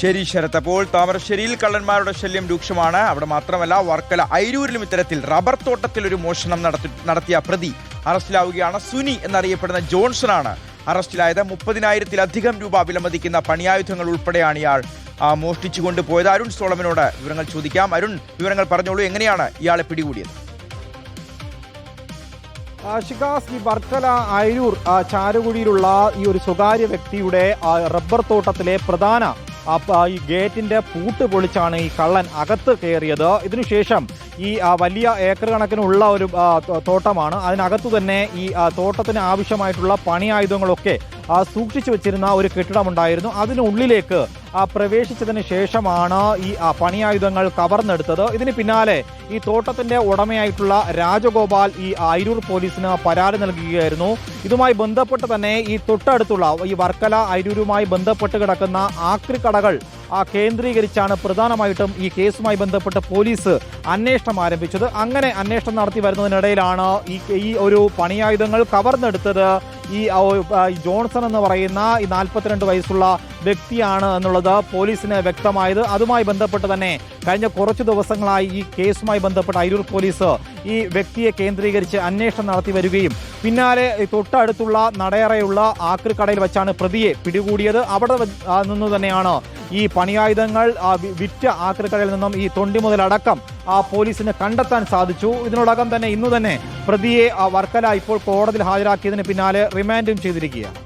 ശരി ശരത്ത്, അപ്പോൾ താമരശ്ശേരിയിൽ കള്ളന്മാരുടെ ശല്യം രൂക്ഷമാണ്. അവിടെ മാത്രമല്ല, വർക്കല അയിരൂരിലും ഇത്തരത്തിൽ റബ്ബർ തോട്ടത്തിൽ ഒരു മോഷണം നടത്തിയ പ്രതി അറസ്റ്റിലാവുകയാണ്. സുനി എന്നറിയപ്പെടുന്ന ജോൺസണാണ് അറസ്റ്റിലായത്. 30,000-ലധികം രൂപ വിലമതിക്കുന്ന പണിയായുധങ്ങൾ ഉൾപ്പെടെയാണ് ഇയാൾ മോഷ്ടിച്ചു കൊണ്ടുപോയത്. അരുൺ സോളമനോട് വിവരങ്ങൾ ചോദിക്കാം. അരുൺ, വിവരങ്ങൾ പറഞ്ഞോളൂ, എങ്ങനെയാണ് ഇയാളെ പിടികൂടിയത്? ഷിഗാസ്, ഈ വർക്കല അയിരൂർ ചാരുകുടിയിലുള്ള ഈ ഒരു സ്വകാര്യ വ്യക്തിയുടെ റബ്ബർ തോട്ടത്തിലെ പ്രധാന ഈ ഗേറ്റിന്റെ പൂട്ട് പൊളിച്ചാണ് ഈ കള്ളൻ അകത്ത് കയറിയത്. ഇതിനുശേഷം ഈ വലിയ ഏക്കർ കണക്കിനുള്ള ഒരു തോട്ടമാണ്. അതിനകത്തു തന്നെ ഈ തോട്ടത്തിന് ആവശ്യമായിട്ടുള്ള പണിയായുധങ്ങളൊക്കെ സൂക്ഷിച്ചു വെച്ചിരുന്ന ഒരു കെട്ടിടമുണ്ടായിരുന്നു. അതിനുള്ളിലേക്ക് പ്രവേശിച്ചതിന് ശേഷമാണ് ഈ പണിയായുധങ്ങൾ കവർന്നെടുത്തത്. ഇതിന് പിന്നാലെ ഈ തോട്ടത്തിന്റെ ഉടമയായിട്ടുള്ള രാജഗോപാൽ ഈ അയിരൂർ പോലീസിന് പരാതി നൽകുകയായിരുന്നു. ഇതുമായി ബന്ധപ്പെട്ട് തന്നെ ഈ തൊട്ടടുത്തുള്ള ഈ വർക്കല അയിരൂരുമായി ബന്ധപ്പെട്ട് കിടക്കുന്ന ആക്രിക്കടകൾ കേന്ദ്രീകരിച്ചാണ് പ്രധാനമായിട്ടും ഈ കേസുമായി ബന്ധപ്പെട്ട് പോലീസ് അന്വേഷണം ആരംഭിച്ചത്. അങ്ങനെ അന്വേഷണം നടത്തി വരുന്നതിനിടയിലാണ് ഈ ഒരു പണിയായുധങ്ങൾ കവർന്നെടുത്തത് ഈ ജോൺസൺ എന്ന് പറയുന്ന ഈ 42 വയസ്സുള്ള വ്യക്തിയാണ് എന്നുള്ളത് പോലീസിന് വ്യക്തമായത്. അതുമായി ബന്ധപ്പെട്ട് തന്നെ കഴിഞ്ഞ കുറച്ചു ദിവസങ്ങളായി ഈ കേസുമായി ബന്ധപ്പെട്ട് അയിരൂർ പോലീസ് ഈ വ്യക്തിയെ കേന്ദ്രീകരിച്ച് അന്വേഷണം നടത്തി വരികയും പിന്നാലെ തൊട്ടടുത്തുള്ള നടയറയുള്ള ആക്രിക്കടയിൽ വെച്ചാണ് പ്രതിയെ പിടികൂടിയത്. അവിടെ നിന്ന് തന്നെയാണ് ഈ പണിയായുധങ്ങൾ വിറ്റ ആക്രിക്കടയിൽ നിന്നും ഈ തൊണ്ടി മുതലടക്കം പോലീസിന് കണ്ടെത്താൻ സാധിച്ചു. ഇതിനോടകം തന്നെ ഇന്നു തന്നെ പ്രതിയെ വർക്കല ഇപ്പോൾ കോടതിയിൽ ഹാജരാക്കിയതിന് പിന്നാലെ റിമാൻഡും ചെയ്തിരിക്കുകയാണ്.